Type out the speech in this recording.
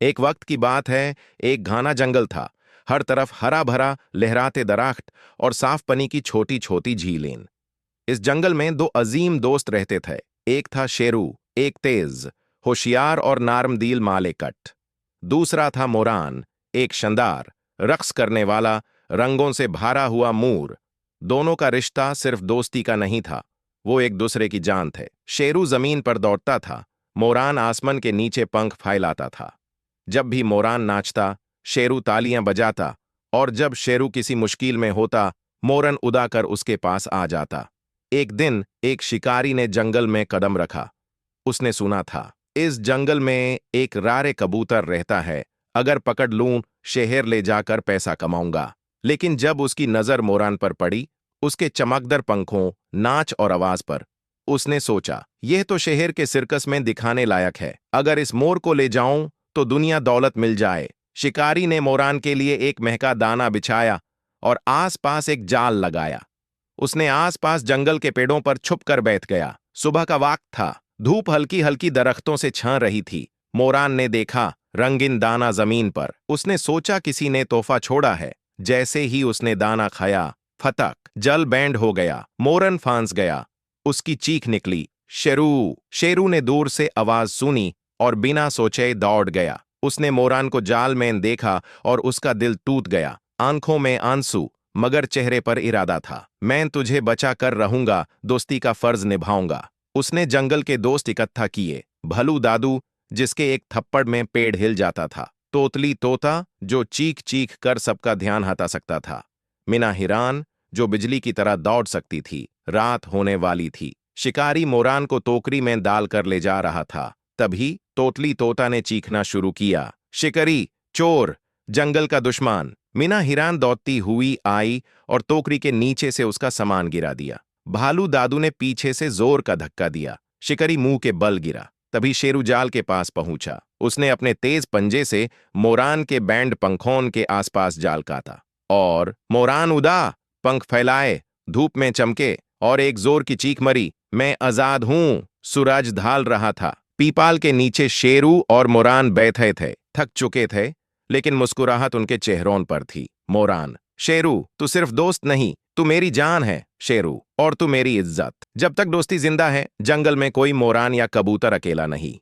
एक वक्त की बात है। एक घना जंगल था। हर तरफ हरा भरा लहराते दरख्त और साफ पानी की छोटी छोटी झीलें। इस जंगल में दो अजीम दोस्त रहते थे। एक था शेरू, एक तेज, होशियार और नारमदील मालेकट। दूसरा था मोरान, एक शानदार, रक्स करने वाला, रंगों से भरा हुआ मूर। दोनों का रिश्ता सिर्फ दोस्ती का नहीं था, वो एक दूसरे की जान थे। शेरू जमीन पर दौड़ता था, मोरान आसमान के नीचे पंख फैलाता था। जब भी मोरान नाचता, शेरू तालियां बजाता, और जब शेरू किसी मुश्किल में होता, मोरन उदाकर उसके पास आ जाता। एक दिन एक शिकारी ने जंगल में कदम रखा। उसने सुना था, इस जंगल में एक रारे कबूतर रहता है, अगर पकड़ लूं शहर ले जाकर पैसा कमाऊंगा। लेकिन जब उसकी नजर मोरान पर पड़ी, उसके चमकदर पंखों, नाच और आवाज पर, उसने सोचा, यह तो शहर के सर्कस में दिखाने लायक है। अगर इस मोर को ले जाऊं तो दुनिया दौलत मिल जाए। शिकारी ने मोरान के लिए एक महका दाना बिछाया और आसपास एक जाल लगाया। उसने आसपास जंगल के पेड़ों पर छुप कर बैठ गया। सुबह का वक्त था। धूप हल्की हल्की दरख्तों से छा रही थी। मोरान ने देखा रंगीन दाना जमीन पर। उसने सोचा किसी ने तोहफा छोड़ा है। जैसे ही उसने दाना खाया, फतक, जल बैंड हो गया। मोरन फांस गया। उसकी चीख निकली, शेरू। शेरू ने दूर से आवाज सुनी और बिना सोचे दौड़ गया। उसने मोरान को जाल में देखा और उसका दिल टूट गया। आंखों में आंसू, मगर चेहरे पर इरादा था। मैं तुझे बचा कर रहूंगा, दोस्ती का फर्ज निभाऊंगा। उसने जंगल के दोस्त इकट्ठा किए। भलू दादू, जिसके एक थप्पड़ में पेड़ हिल जाता था। तोतली तोता, जो चीख चीख कर सबका ध्यान हटा सकता था। मीना हिरान, जो बिजली की तरह दौड़ सकती थी। रात होने वाली थी। शिकारी मोरान को टोकरी में डाल कर ले जा रहा था। तभी तोतली तोता ने चीखना शुरू किया, शिकारी, चोर, जंगल का दुश्मन। मीना हिरान दौड़ती हुई आई और टोकरी के नीचे से उसका सामान गिरा दिया। भालू दादू ने पीछे से जोर का धक्का दिया। शिकारी मुंह के बल गिरा। तभी शेरू जाल के पास पहुंचा। उसने अपने तेज पंजे से मोरान के बैंड पंखों के आसपास जाल काटा और मोरान उदा, पंख फैलाए, धूप में चमके और एक जोर की चीख मरी, मैं आजाद हूं। सूरज ढाल रहा था। पीपाल के नीचे शेरू और मोरान बैठे थे। थक चुके थे, लेकिन मुस्कुराहट उनके चेहरों पर थी। मोरान, शेरू, तू सिर्फ दोस्त नहीं, तू मेरी जान है। शेरू, और तू मेरी इज्जत। जब तक दोस्ती जिंदा है, जंगल में कोई मोरान या कबूतर अकेला नहीं।